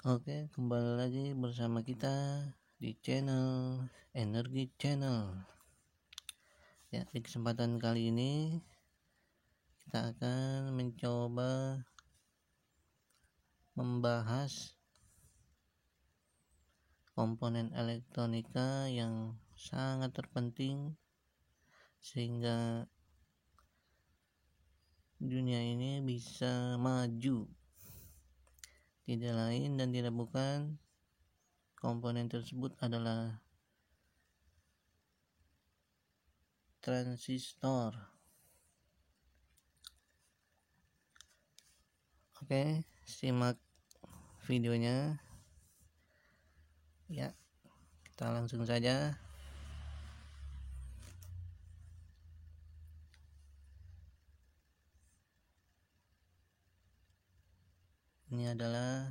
Oke, kembali lagi bersama kita di channel Energi Channel. Ya, di kesempatan kali ini kita akan mencoba membahas komponen elektronika yang sangat terpenting sehingga dunia ini bisa maju. Tidak lain dan tidak bukan, komponen tersebut adalah transistor. Oke, simak videonya ya. Kita langsung saja. Ini adalah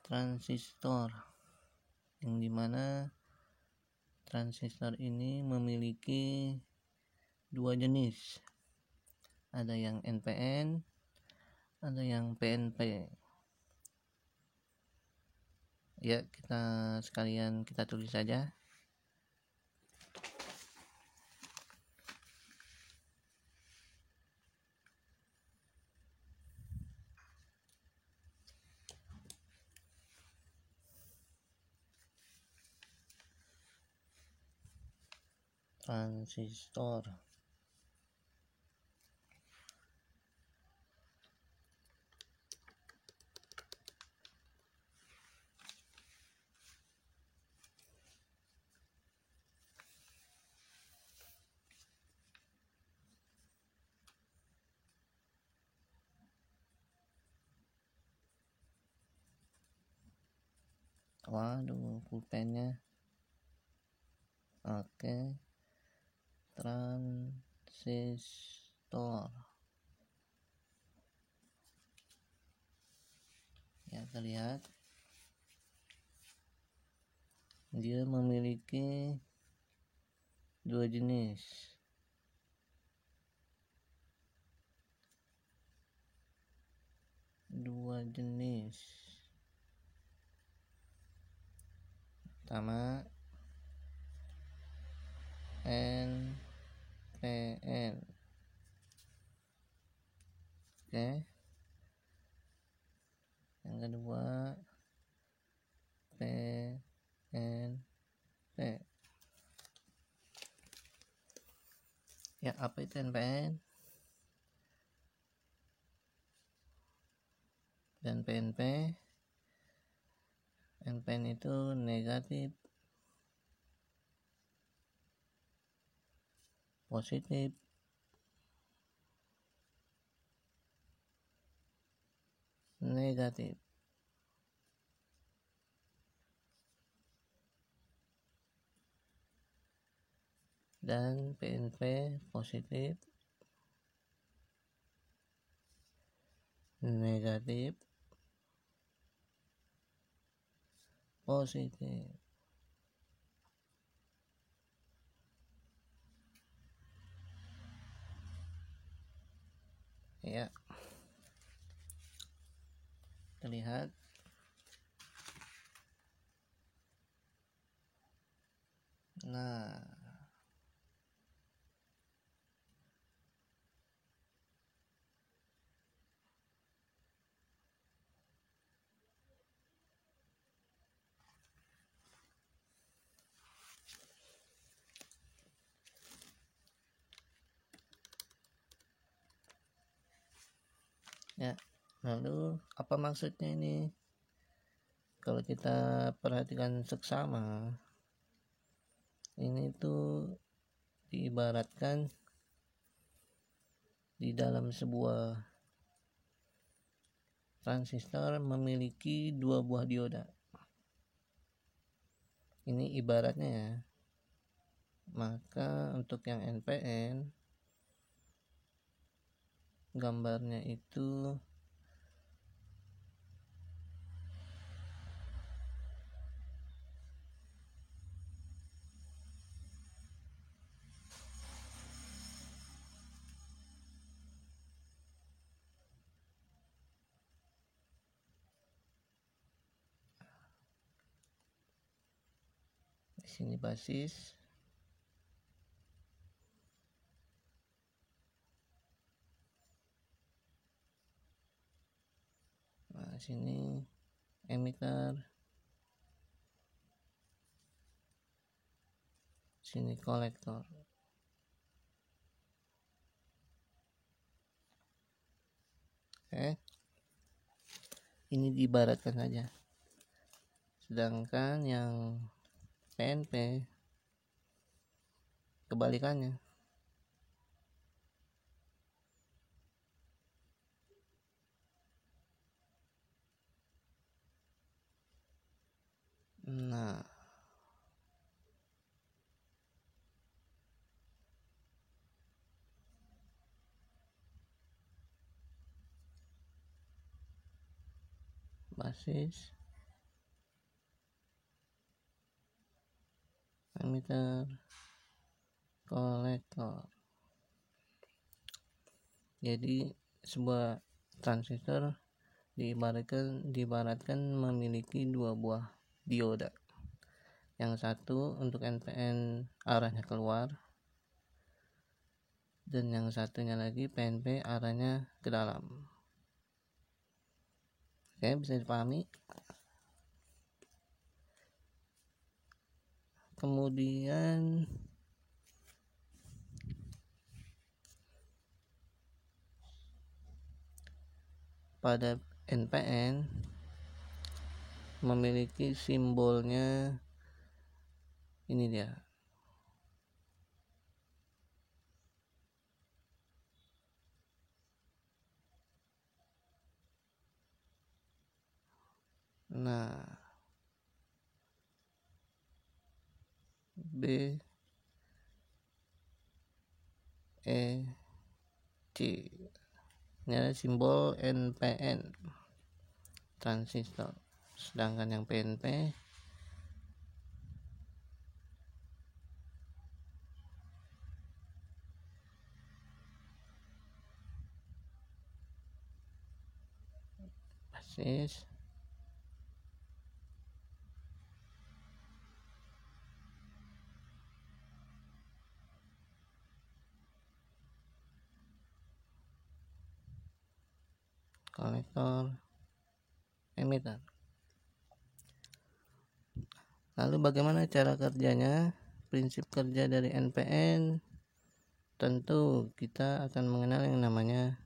transistor, yang dimana transistor ini memiliki dua jenis, ada yang NPN, ada yang PNP. Ya, kita tulis saja. Transistor. Waduh, pulpennya. Oke, transistor. Ya, terlihat dia memiliki dua jenis. Pertama, NPN. Oke. Yang kedua, PNP. Ya, apa itu NPN dan PNP? NPN itu negatif, positif, negatif. Dan PNP positif, negatif, positif. Ya, terlihat. Nah, ya, lalu apa maksudnya ini? Kalau kita perhatikan seksama, ini tuh diibaratkan di dalam sebuah transistor memiliki dua buah dioda. Ini ibaratnya ya. Maka untuk yang NPN, gambarnya itu Di sini basis. Nah, sini emitter. Sini kolektor. Oke. Ini diibaratkan saja. Sedangkan yang PNP kebalikannya. Nah, basis, emitter, kolektor. Jadi sebuah transistor diibaratkan memiliki dua buah dioda. Yang satu untuk NPN arahnya keluar, dan yang satunya lagi PNP arahnya ke dalam. Oke, bisa dipahami. Kemudian pada NPN memiliki simbolnya, ini dia. Nah, B, E, C. Ini adalah simbol NPN transistor. Sedangkan yang PNP basis, kolektor, emitter. Lalu bagaimana cara kerjanya? Prinsip kerja dari NPN, tentu kita akan mengenal yang namanya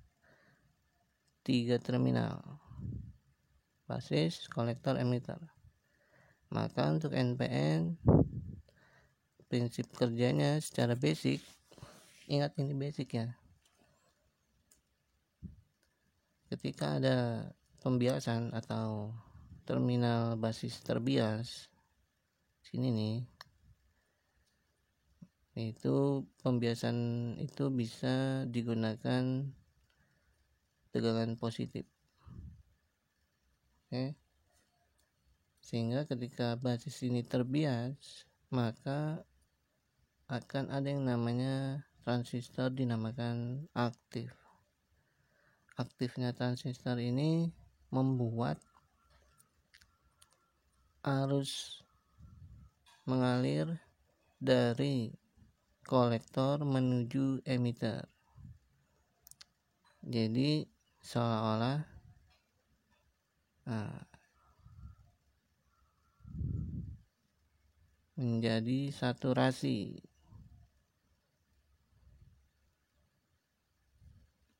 3 terminal, basis, kolektor, emitter. Maka untuk NPN prinsip kerjanya secara basic, ingat ini basic ya. Ketika ada pembiasan atau terminal basis terbias, sini nih, itu pembiasan itu bisa digunakan tegangan positif. Oke. Sehingga ketika basis ini terbias, maka akan ada yang namanya transistor dinamakan aktif. Aktifnya transistor ini membuat arus mengalir dari kolektor menuju emitter. Jadi seolah-olah menjadi saturasi,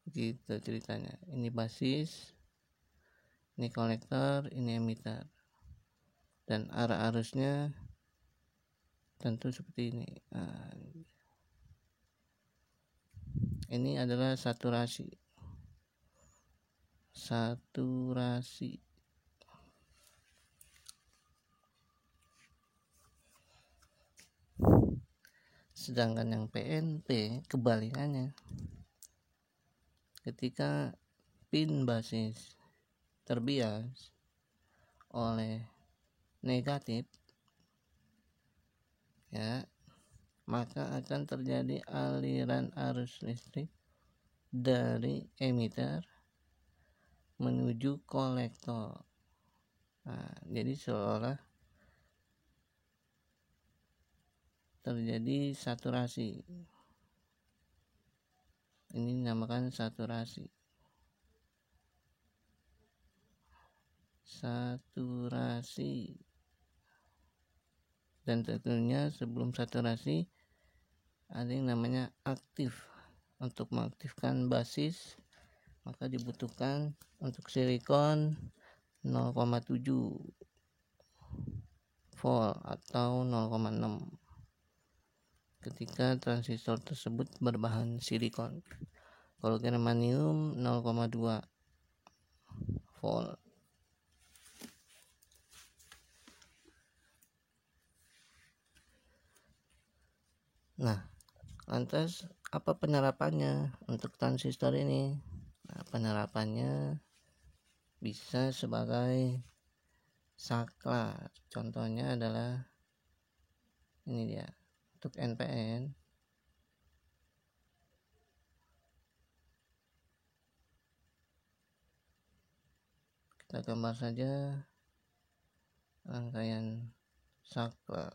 gitu ceritanya. Ini basis, ini kolektor, ini emitter, dan arah arusnya tentu seperti ini. Ini adalah saturasi. Sedangkan yang PNP kebalikannya. Ketika pin basis terbias oleh negatif, ya, maka akan terjadi aliran arus listrik dari emitter menuju kolektor. Jadi seolah terjadi saturasi. Ini dinamakan saturasi. Dan tentunya sebelum saturasi ada yang namanya aktif. Untuk mengaktifkan basis maka dibutuhkan untuk silikon 0,7 volt atau 0,6 ketika transistor tersebut berbahan silikon. Kalau germanium 0,2 volt. Nah, lantas apa penerapannya untuk transistor ini? Nah, penerapannya bisa sebagai saklar. Contohnya adalah ini dia. Untuk NPN kita gambar saja rangkaian saklar.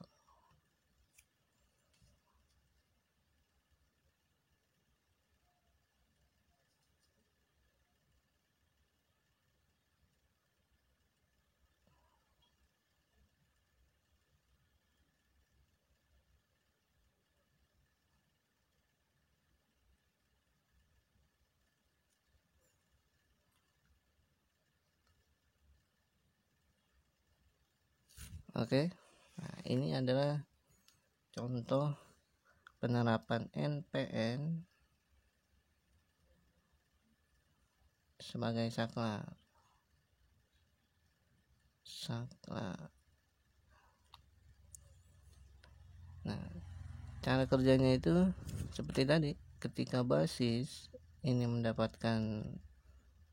Oke. Nah, ini adalah contoh penerapan NPN sebagai saklar. Nah, cara kerjanya itu seperti tadi. Ketika basis ini mendapatkan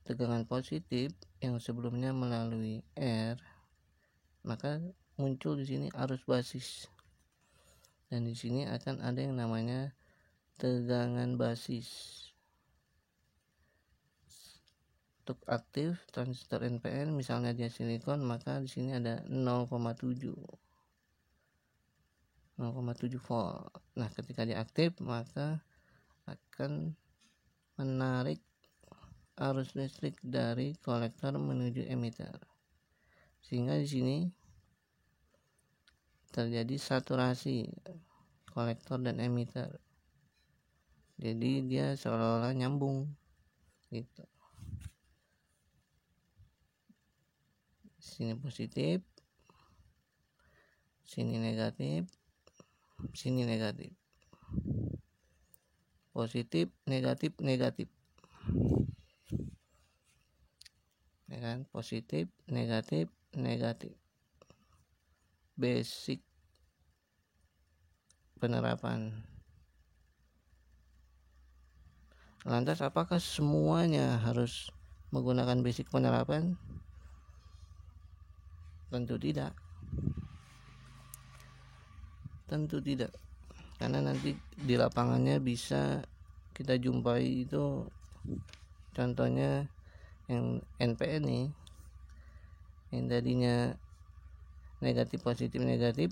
tegangan positif yang sebelumnya melalui R, maka muncul di sini arus basis. Dan di sini akan ada yang namanya tegangan basis. Untuk aktif transistor NPN misalnya dia silikon, maka di sini ada 0,7 volt. Nah, ketika dia aktif maka akan menarik arus listrik dari kolektor menuju emitter. Sehingga di sini terjadi saturasi kolektor dan emitter. Jadi dia seolah-olah nyambung gitu. Sini positif, sini negatif, sini negatif. Positif, negatif, negatif. Ya kan? Positif, negatif, negatif. Basic penerapan. Lantas apakah semuanya harus menggunakan basic penerapan? Tentu tidak. Karena nanti di lapangannya bisa kita jumpai itu, contohnya yang NPN nih, yang tadinya negatif positif negatif,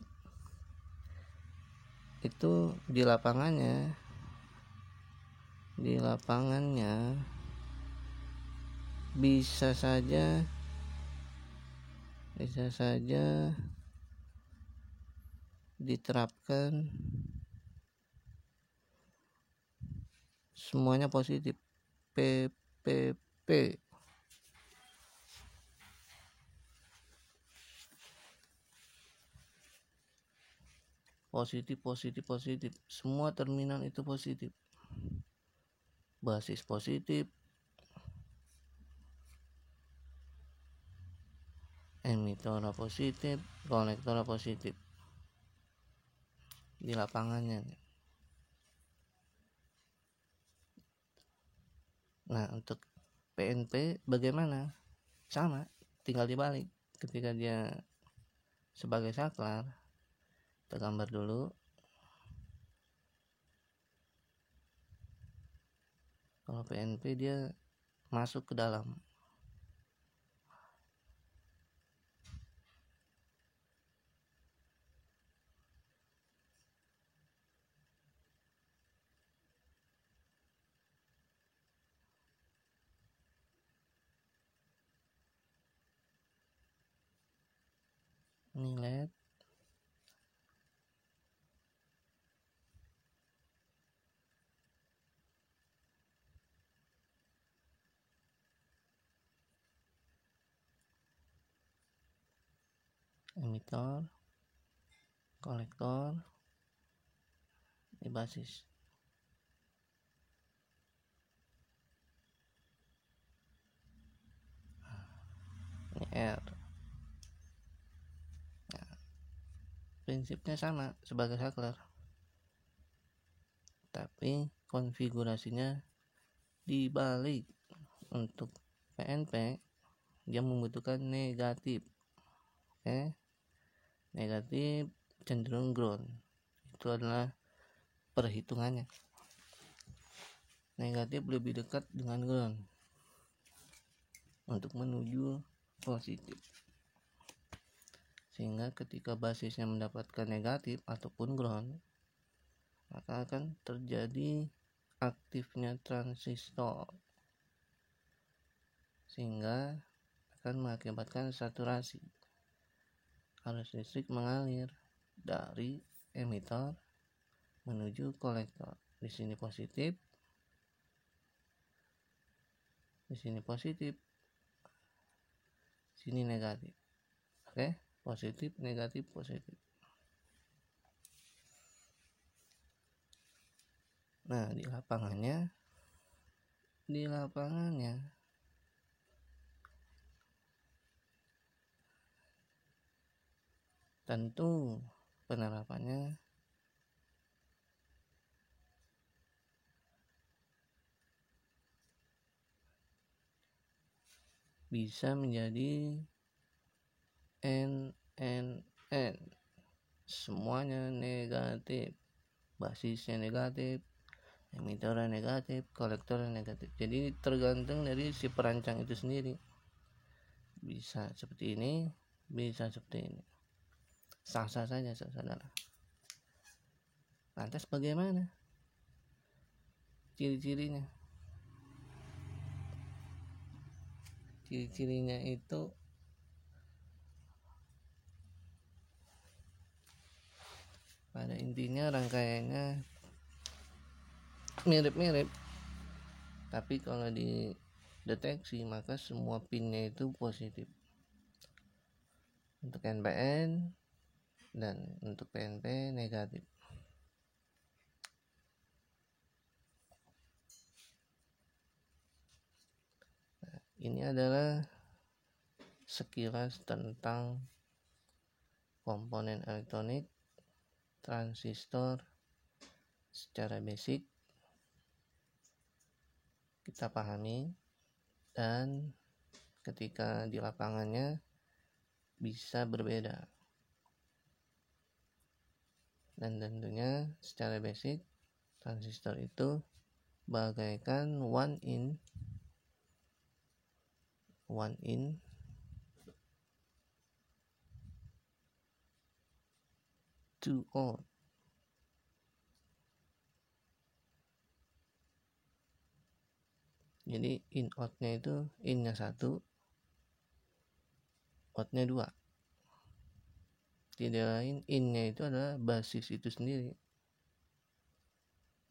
itu di lapangannya bisa saja diterapkan semuanya positif, PPP. Positif, semua terminal itu positif, basis positif, emitor positif, kolektor positif di lapangannya. Nah, untuk PNP bagaimana? Sama, tinggal dibalik. Ketika dia sebagai saklar, kita gambar dulu. Kalau PNP dia masuk ke dalam. Ini LED. Emitor, kolektor, ini basis. Ini R. Nah, prinsipnya sama sebagai saklar, tapi konfigurasinya dibalik. Untuk PNP dia membutuhkan negatif. Negatif cenderung ground. Itu adalah perhitungannya. Negatif lebih dekat dengan ground untuk menuju positif, sehingga ketika basisnya mendapatkan negatif ataupun ground, maka akan terjadi aktifnya transistor, sehingga akan mengakibatkan saturasi. Arus listrik mengalir dari emitor menuju kolektor. Di sini positif, di sini positif, sini negatif. Oke, positif, negatif, positif. Nah, di lapangannya tentu penerapannya bisa menjadi N, semuanya negatif, basisnya negatif, emitornya negatif, kolektornya negatif. Jadi tergantung dari si perancang itu sendiri. Bisa seperti ini, bisa seperti ini. Sah-sah saja, saudara. Lantas bagaimana ciri-cirinya? Ciri-cirinya itu pada intinya rangkaiannya mirip-mirip, tapi kalau dideteksi maka semua pinnya itu positif untuk NPN, dan untuk PNP negatif. Nah, ini adalah sekilas tentang komponen elektronik transistor secara basic kita pahami, dan ketika di lapangannya bisa berbeda. Dan tentunya secara basic transistor itu bagaikan one in two out. Jadi in out-nya itu in-nya 1, out-nya 2. Tidak lain, in-nya itu adalah basis itu sendiri,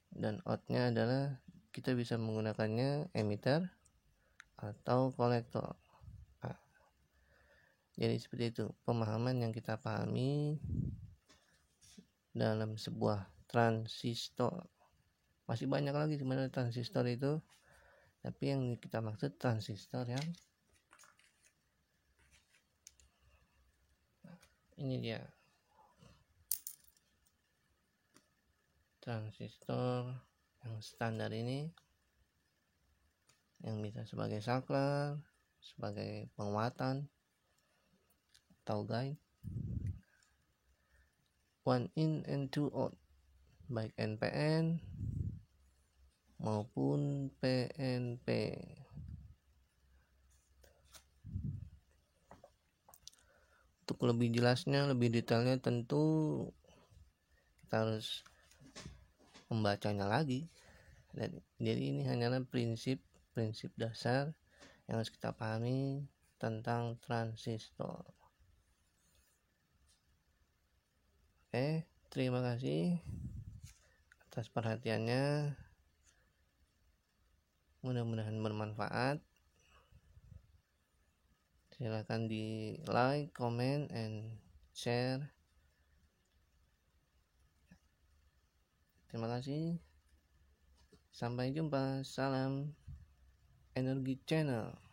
dan out-nya adalah kita bisa menggunakannya emitter atau kolektor. Nah, jadi seperti itu pemahaman yang kita pahami dalam sebuah transistor. Masih banyak lagi sebenarnya transistor itu, tapi yang kita maksud transistor yang ini dia, transistor yang standar ini, yang bisa sebagai saklar, sebagai penguatan atau guide. One in and two out, baik NPN maupun PNP. Untuk lebih jelasnya, lebih detailnya tentu kita harus membacanya lagi. Dan jadi ini hanyalah prinsip dasar yang harus kita pahami tentang transistor. Terima kasih atas perhatiannya, mudah-mudahan bermanfaat. Silakan di like, comment, and share. Terima kasih. Sampai jumpa. Salam Energi Channel.